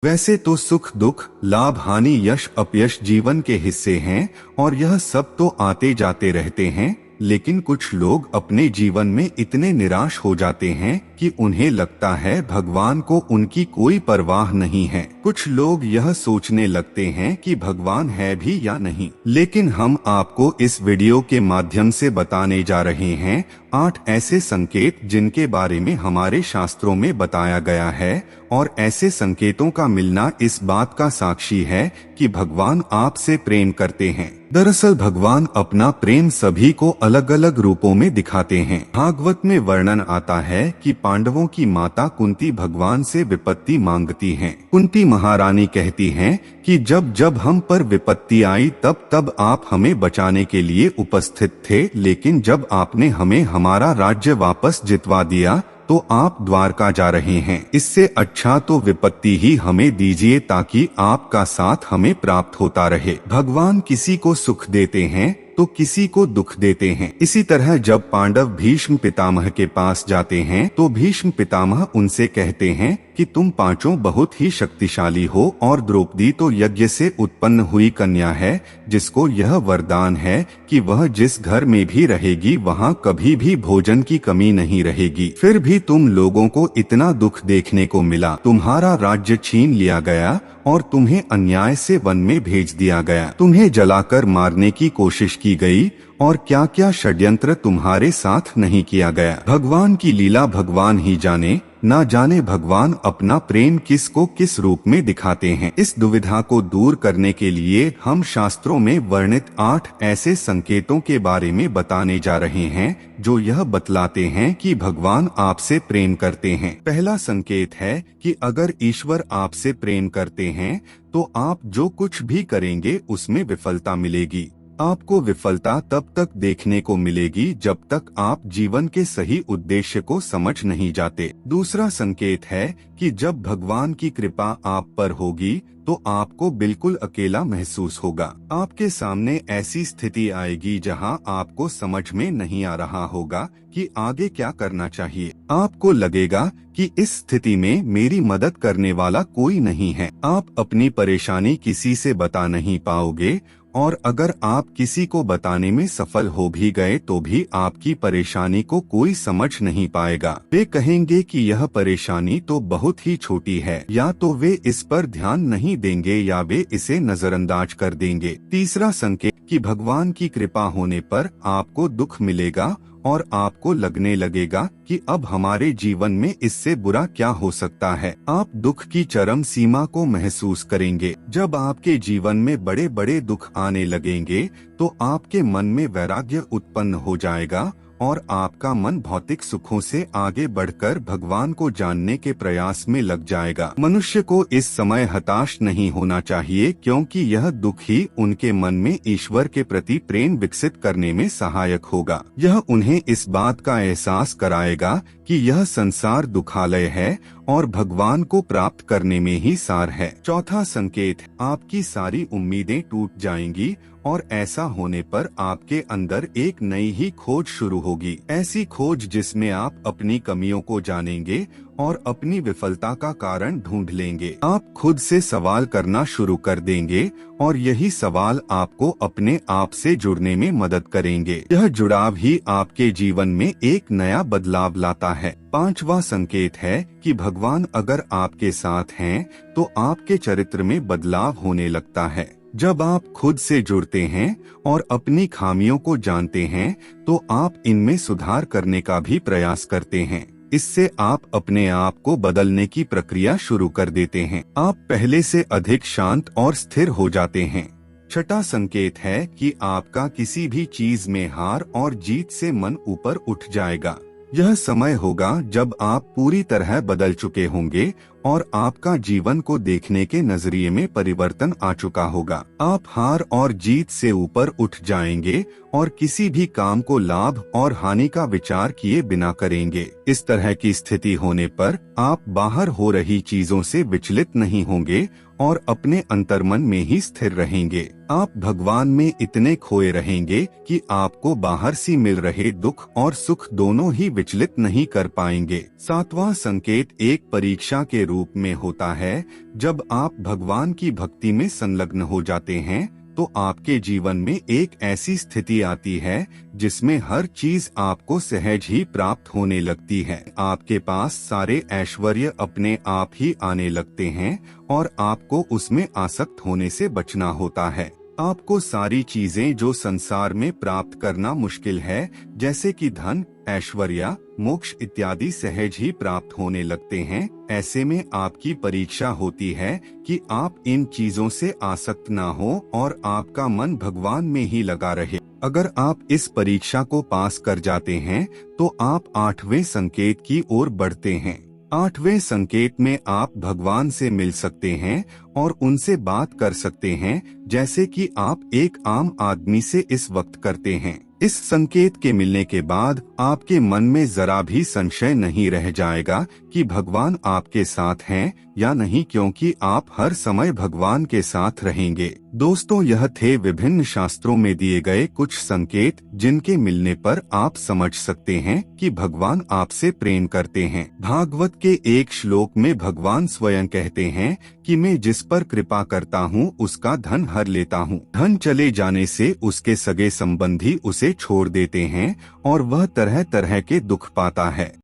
वैसे तो सुख दुख, लाभ हानि, यश अपयश जीवन के हिस्से हैं और यह सब तो आते जाते रहते हैं। लेकिन कुछ लोग अपने जीवन में इतने निराश हो जाते हैं कि उन्हें लगता है भगवान को उनकी कोई परवाह नहीं है। कुछ लोग यह सोचने लगते हैं कि भगवान है भी या नहीं। लेकिन हम आपको इस वीडियो के माध्यम से बताने जा रहे हैं 8 ऐसे संकेत जिनके बारे में हमारे शास्त्रों में बताया गया है, और ऐसे संकेतों का मिलना इस बात का साक्षी है कि भगवान आपसे प्रेम करते हैं। दरअसल भगवान अपना प्रेम सभी को अलग अलग रूपों में दिखाते हैं। भागवत में वर्णन आता है कि पांडवों की माता कुंती भगवान से विपत्ति मांगती हैं। कुंती महारानी कहती हैं कि जब जब हम पर विपत्ति आई तब तब आप हमें बचाने के लिए उपस्थित थे, लेकिन जब आपने हमें हमारा राज्य वापस जितवा दिया तो आप द्वारका जा रहे हैं। इससे अच्छा तो विपत्ति ही हमें दीजिए ताकि आपका साथ हमें प्राप्त होता रहे। भगवान किसी को सुख देते हैं तो किसी को दुख देते हैं। इसी तरह जब पांडव भीष्म पितामह के पास जाते हैं तो भीष्म पितामह उनसे कहते हैं कि तुम पांचों बहुत ही शक्तिशाली हो और द्रौपदी तो यज्ञ से उत्पन्न हुई कन्या है जिसको यह वरदान है कि वह जिस घर में भी रहेगी वहाँ कभी भी भोजन की कमी नहीं रहेगी। फिर भी तुम लोगों को इतना दुख देखने को मिला, तुम्हारा राज्य छीन लिया गया और तुम्हें अन्याय से वन में भेज दिया गया। तुम्हें जलाकर मारने की कोशिश की गई और क्या क्या षड्यंत्र तुम्हारे साथ नहीं किया गया। भगवान की लीला भगवान ही जाने, ना जाने भगवान अपना प्रेम किस को किस रूप में दिखाते हैं। इस दुविधा को दूर करने के लिए हम शास्त्रों में वर्णित 8 ऐसे संकेतों के बारे में बताने जा रहे हैं जो यह बतलाते हैं कि भगवान आपसे प्रेम करते हैं। पहला संकेत है कि अगर ईश्वर आपसे प्रेम करते हैं तो आप जो कुछ भी करेंगे उसमें विफलता मिलेगी। आपको विफलता तब तक देखने को मिलेगी जब तक आप जीवन के सही उद्देश्य को समझ नहीं जाते। दूसरा संकेत है कि जब भगवान की कृपा आप पर होगी तो आपको बिल्कुल अकेला महसूस होगा। आपके सामने ऐसी स्थिति आएगी जहां आपको समझ में नहीं आ रहा होगा कि आगे क्या करना चाहिए। आपको लगेगा कि इस स्थिति में मेरी मदद करने वाला कोई नहीं है। आप अपनी परेशानी किसी से बता नहीं पाओगे और अगर आप किसी को बताने में सफल हो भी गए तो भी आपकी परेशानी को कोई समझ नहीं पाएगा। वे कहेंगे कि यह परेशानी तो बहुत ही छोटी है, या तो वे इस पर ध्यान नहीं देंगे या वे इसे नजरअंदाज कर देंगे। तीसरा संकेत कि भगवान की कृपा होने पर आपको दुख मिलेगा और आपको लगने लगेगा कि अब हमारे जीवन में इससे बुरा क्या हो सकता है। आप दुख की चरम सीमा को महसूस करेंगे। जब आपके जीवन में बड़े बड़े दुख आने लगेंगे तो आपके मन में वैराग्य उत्पन्न हो जाएगा और आपका मन भौतिक सुखों से आगे बढ़कर भगवान को जानने के प्रयास में लग जाएगा। मनुष्य को इस समय हताश नहीं होना चाहिए, क्योंकि यह दुख ही उनके मन में ईश्वर के प्रति प्रेम विकसित करने में सहायक होगा। यह उन्हें इस बात का एहसास कराएगा कि यह संसार दुखालय है और भगवान को प्राप्त करने में ही सार है। चौथा संकेत, आपकी सारी उम्मीदें टूट जाएंगी और ऐसा होने पर आपके अंदर एक नई ही खोज शुरू होगी। ऐसी खोज जिसमें आप अपनी कमियों को जानेंगे और अपनी विफलता का कारण ढूंढ लेंगे। आप खुद से सवाल करना शुरू कर देंगे और यही सवाल आपको अपने आप से जुड़ने में मदद करेंगे। यह जुड़ाव ही आपके जीवन में एक नया बदलाव लाता है। पांचवा संकेत है कि भगवान अगर आपके साथ हैं तो आपके चरित्र में बदलाव होने लगता है। जब आप खुद से जुड़ते हैं और अपनी खामियों को जानते हैं तो आप इनमें सुधार करने का भी प्रयास करते हैं। इससे आप अपने आप को बदलने की प्रक्रिया शुरू कर देते हैं। आप पहले से अधिक शांत और स्थिर हो जाते हैं। छठा संकेत है कि आपका किसी भी चीज में हार और जीत से मन ऊपर उठ जाएगा। यह समय होगा जब आप पूरी तरह बदल चुके होंगे और आपका जीवन को देखने के नजरिए में परिवर्तन आ चुका होगा। आप हार और जीत से ऊपर उठ जाएंगे और किसी भी काम को लाभ और हानि का विचार किए बिना करेंगे। इस तरह की स्थिति होने पर आप बाहर हो रही चीजों से विचलित नहीं होंगे और अपने अंतर्मन में ही स्थिर रहेंगे। आप भगवान में इतने खोए रहेंगे कि आपको बाहर से मिल रहे दुख और सुख दोनों ही विचलित नहीं कर पाएंगे। सातवां संकेत एक परीक्षा के रूप में होता है। जब आप भगवान की भक्ति में संलग्न हो जाते हैं तो आपके जीवन में एक ऐसी स्थिति आती है जिसमें हर चीज आपको सहज ही प्राप्त होने लगती है। आपके पास सारे ऐश्वर्य अपने आप ही आने लगते हैं और आपको उसमें आसक्त होने से बचना होता है। आपको सारी चीजें जो संसार में प्राप्त करना मुश्किल है, जैसे कि धन, ऐश्वर्य, मोक्ष इत्यादि सहज ही प्राप्त होने लगते हैं। ऐसे में आपकी परीक्षा होती है कि आप इन चीजों से आसक्त ना हो और आपका मन भगवान में ही लगा रहे। अगर आप इस परीक्षा को पास कर जाते हैं तो आप 8वें संकेत की ओर बढ़ते हैं। 8वें संकेत में आप भगवान से मिल सकते हैं और उनसे बात कर सकते हैं, जैसे कि आप एक आम आदमी से इस वक्त करते हैं। इस संकेत के मिलने के बाद आपके मन में जरा भी संशय नहीं रह जाएगा कि भगवान आपके साथ हैं या नहीं, क्योंकि आप हर समय भगवान के साथ रहेंगे। दोस्तों, यह थे विभिन्न शास्त्रों में दिए गए कुछ संकेत जिनके मिलने पर आप समझ सकते हैं कि भगवान आपसे प्रेम करते हैं। भागवत के एक श्लोक में भगवान स्वयं कहते हैं कि मैं जिस पर कृपा करता हूँ उसका धन हर लेता हूँ। धन चले जाने से उसके सगे संबंधी उसे छोड़ देते हैं और वह तरह तरह के दुख पाता है।